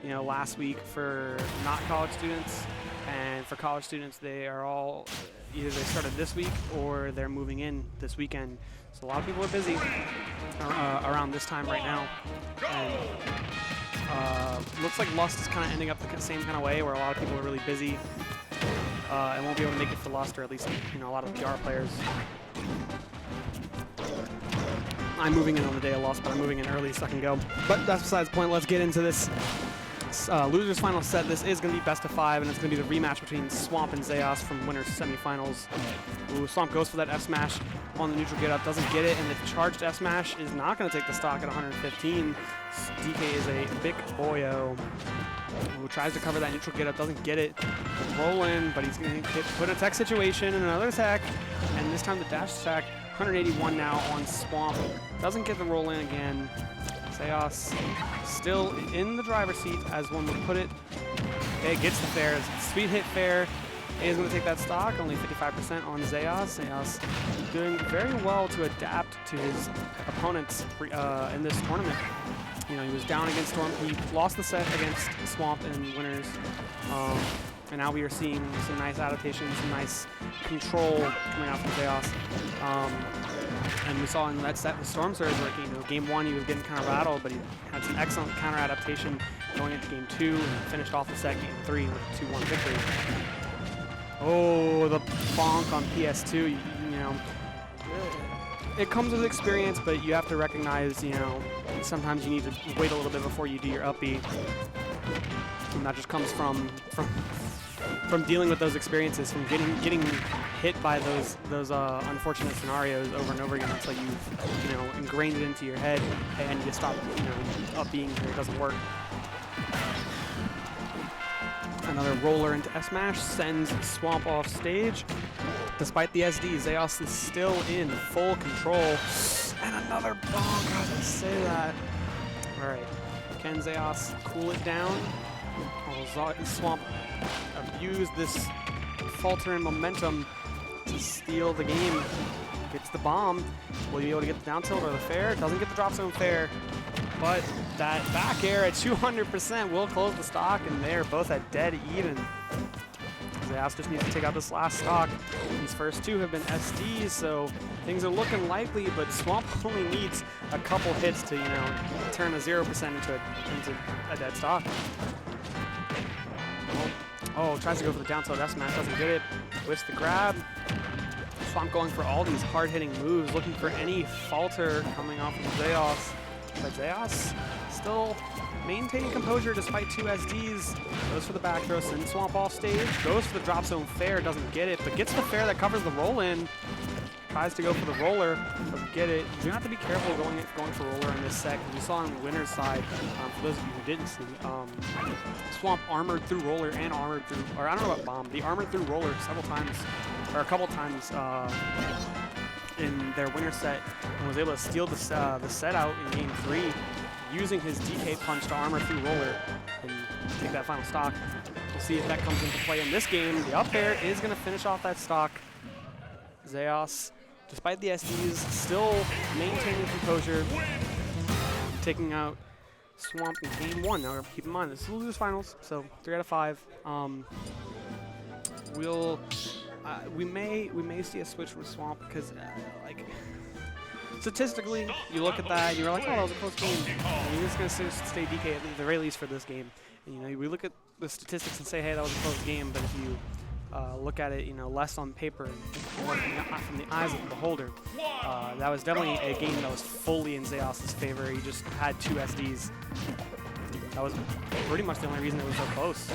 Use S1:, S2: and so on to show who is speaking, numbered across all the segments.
S1: you know, last week for not college students, and for college students, they are all either they started this week or they're moving in this weekend. So a lot of people are busy around this time right now. And looks like Lust is kind of ending up the same kind of way, where a lot of people are really busy and won't be able to make it for Lust, or at least, you know, a lot of the PR players. I'm moving in on the day of Lust, but I'm moving in early so I can go. But that's besides the point. Let's get into this losers final set. This is going to be best of 5, and it's going to be the rematch between Swamp and Zeyoss from winners semifinals. Ooh, Swamp goes for that F smash on the neutral get up, doesn't get it, and the charged F smash is not going to take the stock at 115. DK is a big boyo who tries to cover that neutral get up, doesn't get it. Roll in, but he's going to put a tech situation and another attack, and this time the dash attack. 181 now on Swamp. Doesn't get the roll in again. Zeyoss still in the driver's seat, as one would put it. Okay, gets the fair. Sweet hit fair. Is going to take that stock. Only 55% on Zeyoss. Zeyoss doing very well to adapt to his opponents in this tournament. You know, he was down against Storm. He lost the set against Swamp in winners. And now we are seeing some nice adaptations, some nice control coming out from Zeyoss. And we saw in that set with Storm Surge, where, you know, game 1 he was getting kind of rattled, but he had some excellent counter adaptation going into game 2, and finished off the set game 3 with a 2-1 victory. Oh, the bonk on PS2, you know. It comes with experience, but you have to recognize, you know, sometimes you need to wait a little bit before you do your up B. And that just comes from dealing with those experiences, from getting hit by those unfortunate scenarios over and over again until you've, you know, ingrained it into your head, hey, I need to stop, you know, up being here, it doesn't work. Another roller into S smash sends Swamp off stage. Despite the SD, Zeyoss is still in full control. And another bonk, how did I say that? Alright, can Zeyoss cool it down? Swamp abuse this falter in momentum to steal the game. Gets the bomb. Will you be able to get the down tilt or the fair? Doesn't get the drop zone fair. But that back air at 200% will close the stock, and they're both at dead even. Zeyoss just needs to take out this last stock. These first two have been SDs, so things are looking likely, but Swamp only needs a couple hits to, you know, turn a 0% into a dead stock. Oh, tries to go for the down tilt F smash, doesn't get it. Twists the grab. Swamp going for all these hard-hitting moves, looking for any falter coming off from Zeyoss. But Zeyoss still maintaining composure despite 2 SDs. Goes for the back throw, sends Swamp off stage. Goes for the drop zone fair, doesn't get it, but gets the fair that covers the roll in. Tries to go for the roller, doesn't get it. You have to be careful going for roller in this set, because we saw on the winner's side, for those of you who didn't see, Swamp armored through roller and armored through, or I don't know about bomb, he armored through roller several times, or a couple times in their winner set, and was able to steal the set out in game 3, using his DK punch to armor through roller and take that final stock. We'll see if that comes into play in this game. The up air is going to finish off that stock. Zeyoss, despite the SDs, still maintaining composure, taking out Swamp in game 1. Now keep in mind, this is losers finals, so 3 out of 5. We may see a switch with Swamp, because like statistically, you look at that and you're like, oh, that was a close game. And you're just gonna stay DK at the very least for this game. And, you know, we look at the statistics and say, hey, that was a close game. But if you look at it, you know, less on paper and more from the eyes of the beholder, that was definitely a game that was fully in Zeyoss' favor. He just had 2 SDs. That was pretty much the only reason it was so close.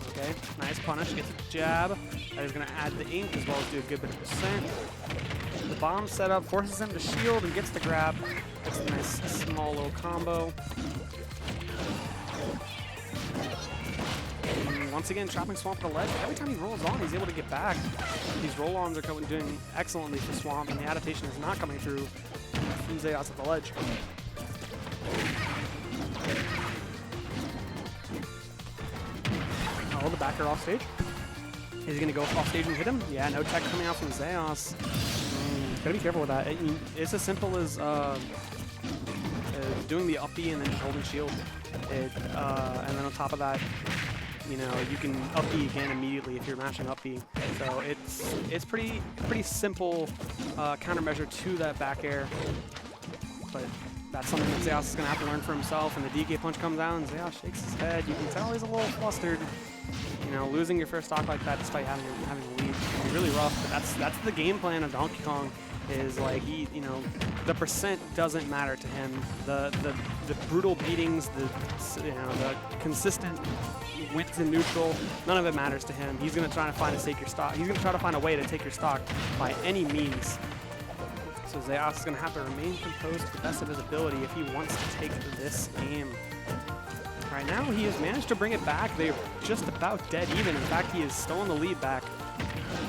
S1: Okay, nice punish, gets a jab. That is going to add the ink as well as do a good bit of percent. The bomb setup forces him to shield and gets the grab. That's a nice small little combo. And once again, chopping Swamp to the ledge. Every time he rolls on, he's able to get back. These roll-ons are doing excellently for Swamp, and the adaptation is not coming through from Zeyoss at the ledge. Oh, the backer off stage. Is he going to go off stage and hit him? Yeah, no tech coming out from Zeyoss. Gotta be careful with that. It's as simple as doing the up B and then just holding shield. And then on top of that, you know, you can up B again immediately if you're mashing up B. So it's pretty simple countermeasure to that back air. But that's something that Zeyoss is going to have to learn for himself. And the DK punch comes out, and Zeyoss shakes his head. You can tell he's a little flustered. You know, losing your first stock like that despite having a lead is really rough. But that's the game plan of Donkey Kong. Is like you know, the percent doesn't matter to him. The brutal beatings, the consistent wins in neutral, none of it matters to him. He's going to try to take your stock. He's going to try to find a way to take your stock by any means. So Zeyoss is going to have to remain composed to the best of his ability if he wants to take this game. Right now, he has managed to bring it back. They're just about dead even. In fact, he is stolen the lead back.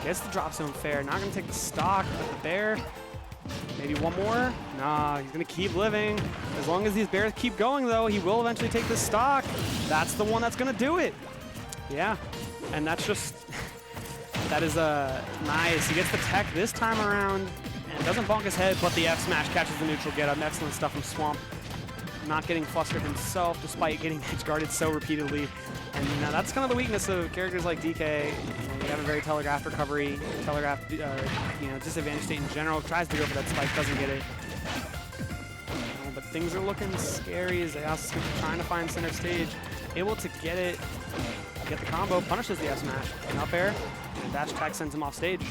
S1: Gets the drop zone fair. Not going to take the stock, but the bear. Maybe one more? Nah, he's going to keep living. As long as these bears keep going, though, he will eventually take the stock. That's the one that's going to do it. Yeah, and that's just... that is nice. He gets the tech this time around and doesn't bonk his head, but the F smash catches the neutral get up. Excellent stuff from Swamp. Not getting flustered himself despite getting edge guarded so repeatedly. And you know, that's kind of the weakness of characters like DK. You have a very telegraphed recovery, telegraphed disadvantage state in general. Tries to go for that spike, doesn't get it. But things are looking scary as Zeyoss is trying to find center stage. Able to get it, get the combo, punishes the F smash. And up air, and dash attack sends him off stage.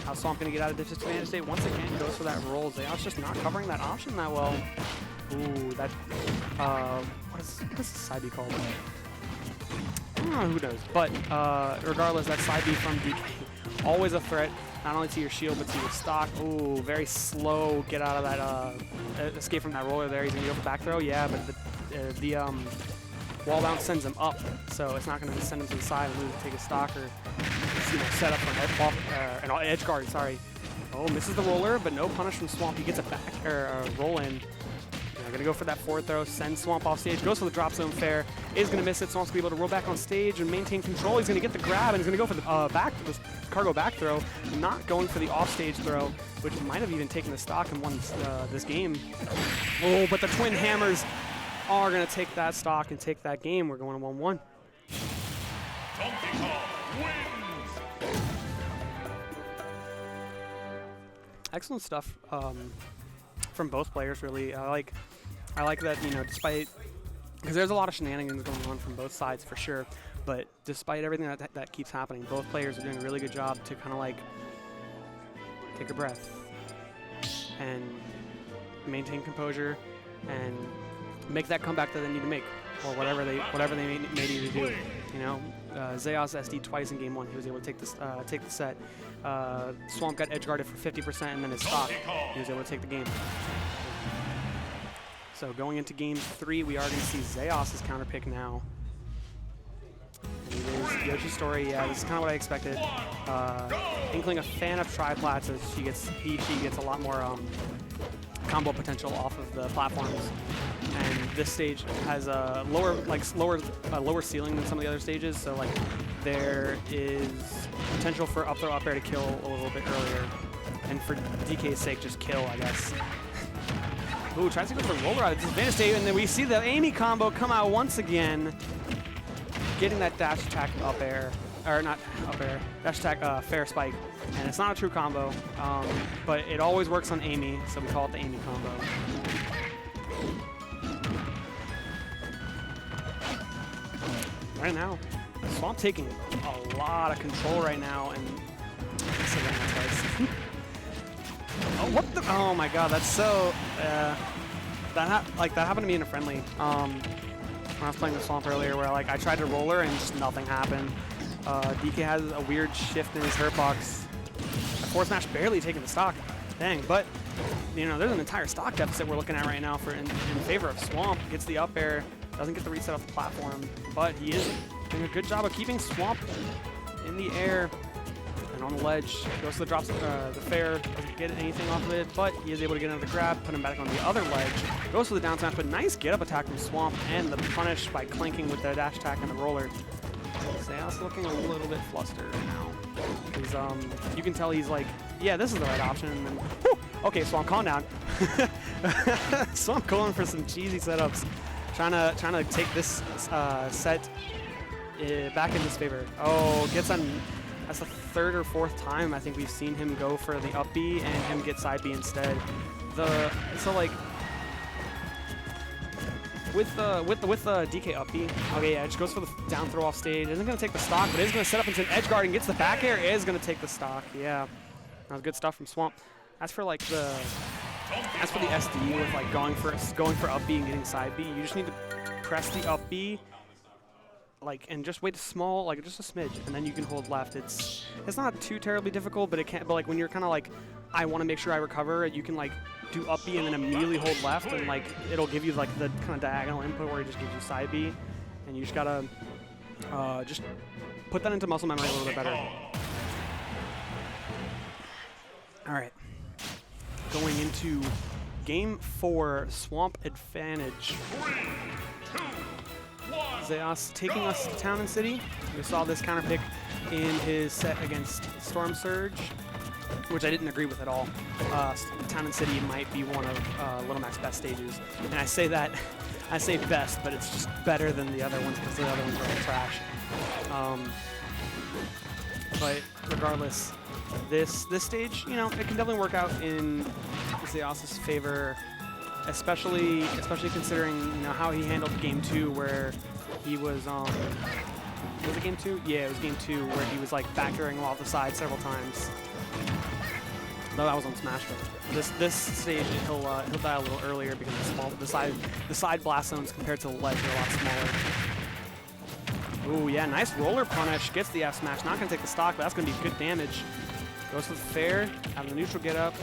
S1: How Swamp going to get out of disadvantage state? Once again, goes for that roll. Zeyoss just not covering that option that well. Ooh, that, what is the side B called? Who knows? But regardless, that side B from DK, always a threat, not only to your shield, but to your stock. Ooh, very slow get out of that, escape from that roller there. He's going to go for back throw, yeah, but the wall bounce sends him up, so it's not going to send him to the side and lose to take a stock or set up for an edge guard, sorry. Oh, misses the roller, but no punish from Swamp. He gets a back, or a roll in. Gonna go for that forward throw, send Swamp off stage, goes for the drop zone fair, is gonna miss it. Swamp's gonna be able to roll back on stage and maintain control. He's gonna get the grab and he's gonna go for the this cargo back throw, not going for the off stage throw, which might have even taken the stock and won this game. Oh, but the twin hammers are gonna take that stock and take that game. We're going to 1-1. Excellent stuff from both players, really. I like that, you know, despite, because there's a lot of shenanigans going on from both sides for sure, but despite everything that keeps happening, both players are doing a really good job to kind of like take a breath and maintain composure and make that comeback that they need to make, or whatever they may need to do. You know, Zeyoss SD twice in game 1. He was able to take the set. Swamp got edge guarded for 50%, and then his stock, he was able to take the game. So going into game 3, we are going to see Zeyoss's counter pick now. And it is Yoshi's story. Yeah, this is kind of what I expected. Inkling, a fan of tri-plats, as she gets a lot more combo potential off of the platforms. And this stage has a lower ceiling than some of the other stages. So like there is potential for up throw up air to kill a little bit earlier. And for DK's sake, just kill, I guess. Ooh, tries to go for roller out of disadvantage state, and then we see the Amy combo come out once again, getting that dash attack up air, or not up air, dash attack fair spike. And it's not a true combo, but it always works on Amy, so we call it the Amy combo. Right now, Swamp taking a lot of control right now, and oh, what the? Oh my God, that's so. That happened to me in a friendly. When I was playing with Swamp earlier, where like I tried to roller and just nothing happened. DK has a weird shift in his hurt box. Forward smash barely taking the stock. Dang, but you know there's an entire stock deficit we're looking at right now in favor of Swamp. Gets the up air, doesn't get the reset off the platform, but he is doing a good job of keeping Swamp in the air. On the ledge, goes to the drops, the fair, doesn't get anything off of it, but he is able to get another grab, put him back on the other ledge, goes for the down smash, but nice get up attack from Swamp, and the punish by clanking with the dash attack and the roller. Zeyoss looking a little bit flustered right now, because you can tell he's like, yeah, this is the right option, and then, whew, Okay, Swamp, calm down. Swamp going for some cheesy setups. Trying to take this set back in his favor. Oh, gets on. That's the third or fourth time I think we've seen him go for the up B and him get side B instead. So like with the DK up B, okay, yeah, just goes for the down throw off stage. Isn't gonna take the stock, but is gonna set up into an edge guard and gets the back air. Is gonna take the stock. Yeah, that was good stuff from Swamp. As for like the SD with like going for up B and getting side B, you just need to press the up B, like, and just wait a small, like just a smidge, and then you can hold left. It's not too terribly difficult, but it can't. But like when you're kind of like, I want to make sure I recover, you can like do up B and then immediately hold left, and like it'll give you like the kind of diagonal input where it just gives you side B, and you just gotta just put that into muscle memory a little bit better. All right. Going into game 4, Swamp advantage. 3, 2, 1. Zeyoss taking us to Town and City. We saw this counter pick in his set against Storm Surge, which I didn't agree with at all. Town and City might be one of Little Mac's best stages. And I say that, I say best, but it's just better than the other ones because the other ones are all trash. But regardless, this stage, you know, it can definitely work out in Zeyoss's favor, especially considering, you know, how he handled game 2, where he was was it game 2? Yeah, it was game 2 where he was like back airing off the side several times. Though that was on Smash Bros. This stage he'll die a little earlier because the side blast zones compared to the ledge are a lot smaller. Ooh, yeah, nice roller punish. Gets the F smash. Not gonna take the stock, but that's gonna be good damage. Goes for the fair, out of the neutral get up.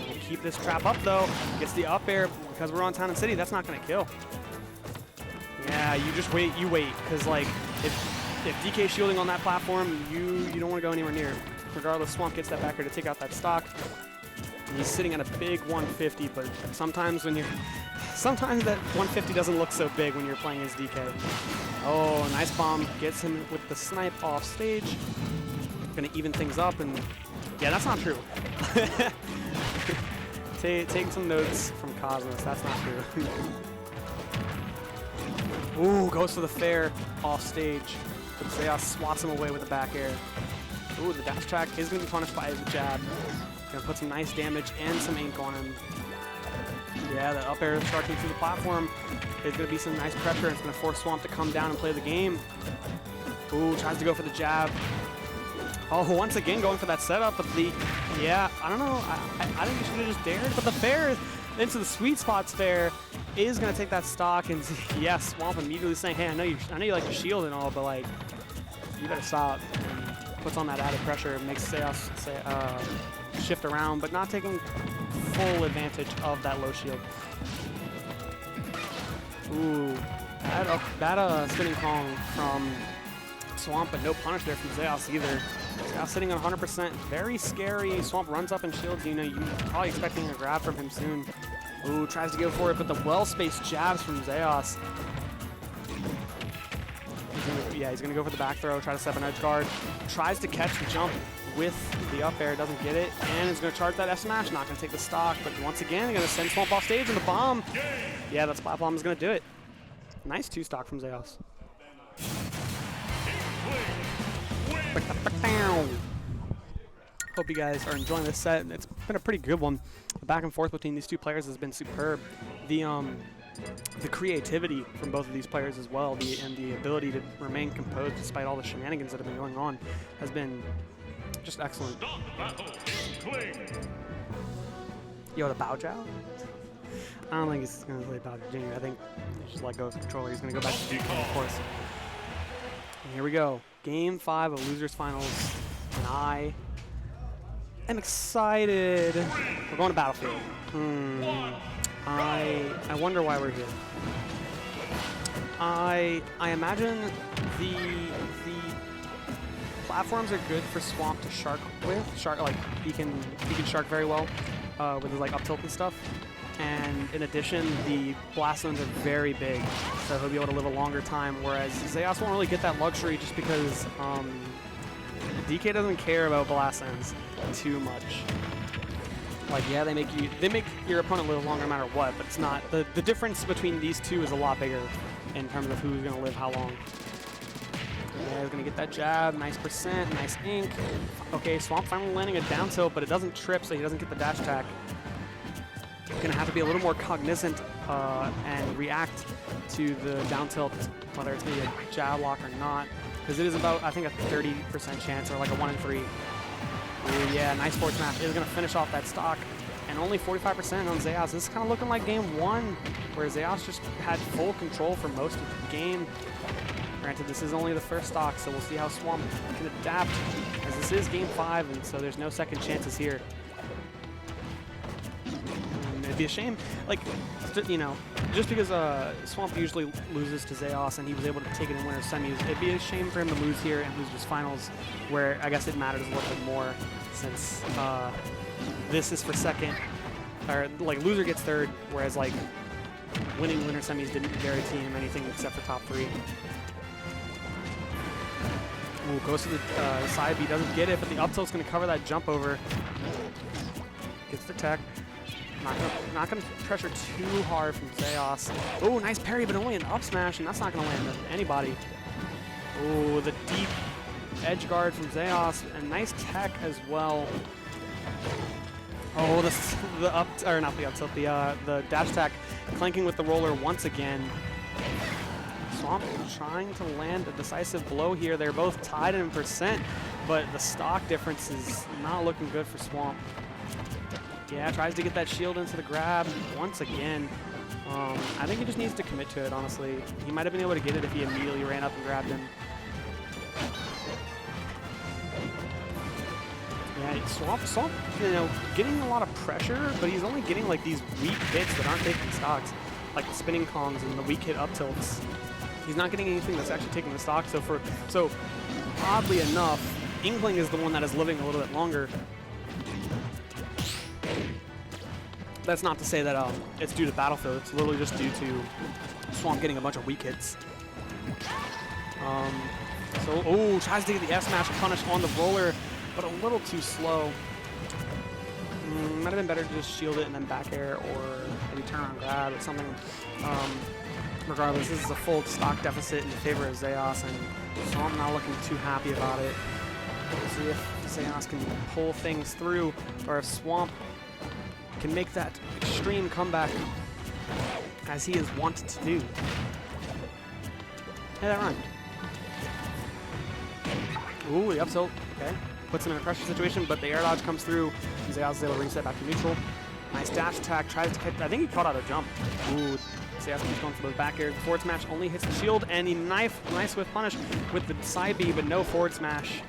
S1: We'll keep this trap up though. Gets the up air because we're on Town and City. That's not gonna kill. Yeah, you just wait. You wait, because like if DK shielding on that platform, you don't want to go anywhere near. Regardless, Swamp gets that back air to take out that stock. And he's sitting at a big 150, but sometimes that 150 doesn't look so big when you're playing as DK. Oh, nice bomb. Gets him with the snipe off stage. Gonna even things up, and yeah, that's not true. Take some notes from Cosmos. That's not true. Ooh, goes for the fair off stage. But Zeyoss swats him away with the back air. Ooh, the dash attack is going to be punished by the jab. Going to put some nice damage and some ink on him. Yeah, the up air starting through the platform. There's going to be some nice pressure. It's going to force Swamp to come down and play the game. Ooh, tries to go for the jab. Oh, once again going for that setup, but yeah, I don't know. I think you should have just dared, but the fair into the sweet spots fair is going to take that stock, and yeah, Swamp immediately saying, hey, I know you like to shield and all, but like, you better stop. And puts on that added pressure, makes Zeyoss shift around, but not taking full advantage of that low shield. Ooh, that spinning Kong from Swamp, but no punish there from Zeyoss either. Zeyoss sitting on 100%, very scary. Swamp runs up and shields, you know, you're probably expecting a grab from him soon. Ooh, tries to go for it, but the well-spaced jabs from Zeyoss. He's gonna go for the back throw, try to step an edge guard. Tries to catch the jump with the up air, doesn't get it, and is gonna charge that F smash, not gonna take the stock, but once again, gonna send Swamp off stage and the bomb. Yeah, that spot bomb is gonna do it. Nice 2 stock from Zeyoss. Hope you guys are enjoying this set. It's been a pretty good one. The back and forth between these two players has been superb. The creativity from both of these players as well, and the ability to remain composed despite all the shenanigans that have been going on has been just excellent. Yo, the Bao Jiao? I don't think he's going to play Bao Jiao Jr. I think he just let go of the controller. He's going to go back to DK, of course. And here we go. Game 5 of Losers Finals, and I am excited. We're going to Battlefield. I wonder why we're here. I imagine the platforms are good for Swamp to shark with. Like he can shark very well with his like up tilt and stuff. And in addition, the blast zones are very big, so he'll be able to live a longer time. Whereas Zeyoss won't really get that luxury just because DK doesn't care about blast zones too much. Like, yeah, they make your opponent live longer no matter what, but it's not the difference between these two is a lot bigger in terms of who's gonna live how long. Yeah, he's gonna get that jab, nice percent, nice ink. Okay, Swamp finally landing a down tilt, but it doesn't trip, so he doesn't get the dash attack. Gonna have to be a little more cognizant and react to the down tilt, whether it's gonna be a jab lock or not, because it is about, I think, a 30% chance, or like a 1 in 3. Ooh, yeah, nice forward smash is gonna finish off that stock, and only 45% on Zeyoss. This is kind of looking like game 1, where Zeyoss just had full control for most of the game. Granted, this is only the first stock, so we'll see how Swamp can adapt, as this is game 5, and so there's no second chances here. It'd be a shame, like, you know, just because Swamp usually loses to Zeyoss and he was able to take it in winner's semis, it'd be a shame for him to lose here and lose his finals, where I guess it matters a little bit more, since this is for second, or like loser gets third, whereas like winning winner semis didn't guarantee him anything except for top 3. Ooh, goes to the side B, doesn't get it, but the up tilt's gonna cover that jump over. Gets the tech. Not gonna pressure too hard from Zeyoss. Oh, nice parry, but only an up smash, and that's not gonna land on anybody. Oh, the deep edge guard from Zeyoss, and nice tech as well. Oh, the up, or not the up tilt, the dash attack, clanking with the roller once again. Swamp trying to land a decisive blow here. They're both tied in percent, but the stock difference is not looking good for Swamp. Yeah, tries to get that shield into the grab once again. I think he just needs to commit to it, honestly. He might have been able to get it if he immediately ran up and grabbed him. Yeah, Swamp, you know, getting a lot of pressure, but he's only getting like these weak hits that aren't taking stocks, like the spinning Kongs and the weak hit up tilts. He's not getting anything that's actually taking the stock. So oddly enough, Inkling is the one that is living a little bit longer. That's not to say that it's due to Battlefield. It's literally just due to Swamp getting a bunch of weak hits. Oh, tries to get the F smash punish on the roller, but a little too slow. Might have been better to just shield it and then back air, or maybe turn around grab or something. Regardless, this is a full stock deficit in favor of Zeyoss, and Swamp not looking too happy about it. We'll see if Zeyoss can pull things through, or if Swamp can make that extreme comeback as he is wanted to do. Hey, that rhymed. Ooh, the up tilt. Okay. Puts him in a pressure situation, but the air dodge comes through. Zeyoss is able to reset back to neutral. Nice dash attack. Tries to catch. I think he caught out a jump. Ooh. Zeyoss keeps going for those back air. The forward smash only hits the shield, and he nice swift punish with the side B, but no forward smash.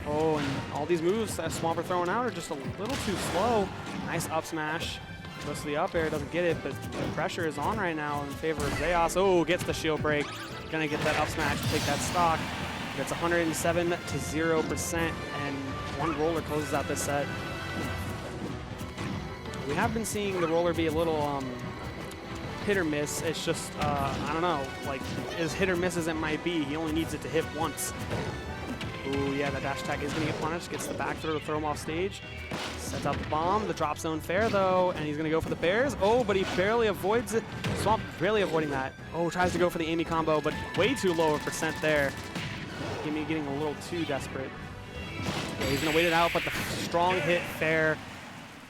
S1: Oh, and all these moves that Swamp are throwing out are just a little too slow. Nice up smash. Goes to the up air, doesn't get it, but the pressure is on right now in favor of Zeyoss. Oh, gets the shield break. Gonna get that up smash to take that stock. It's 107 to 0%, and one roller closes out this set. We have been seeing the roller be a little hit or miss. It's just, I don't know, like, as hit or miss as it might be, he only needs it to hit once. Ooh, yeah, that dash attack is going to get punished. Gets the back throw to throw him off stage. Sets out the bomb. The drop zone fair, though, and he's going to go for the bears. Oh, but he barely avoids it. Swamp barely avoiding that. Oh, tries to go for the Amy combo, but way too low a percent there. Amy getting a little too desperate. Yeah, he's going to wait it out, but the strong hit fair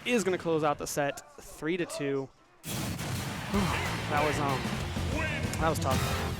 S1: is going to close out the set 3-2. That was tough.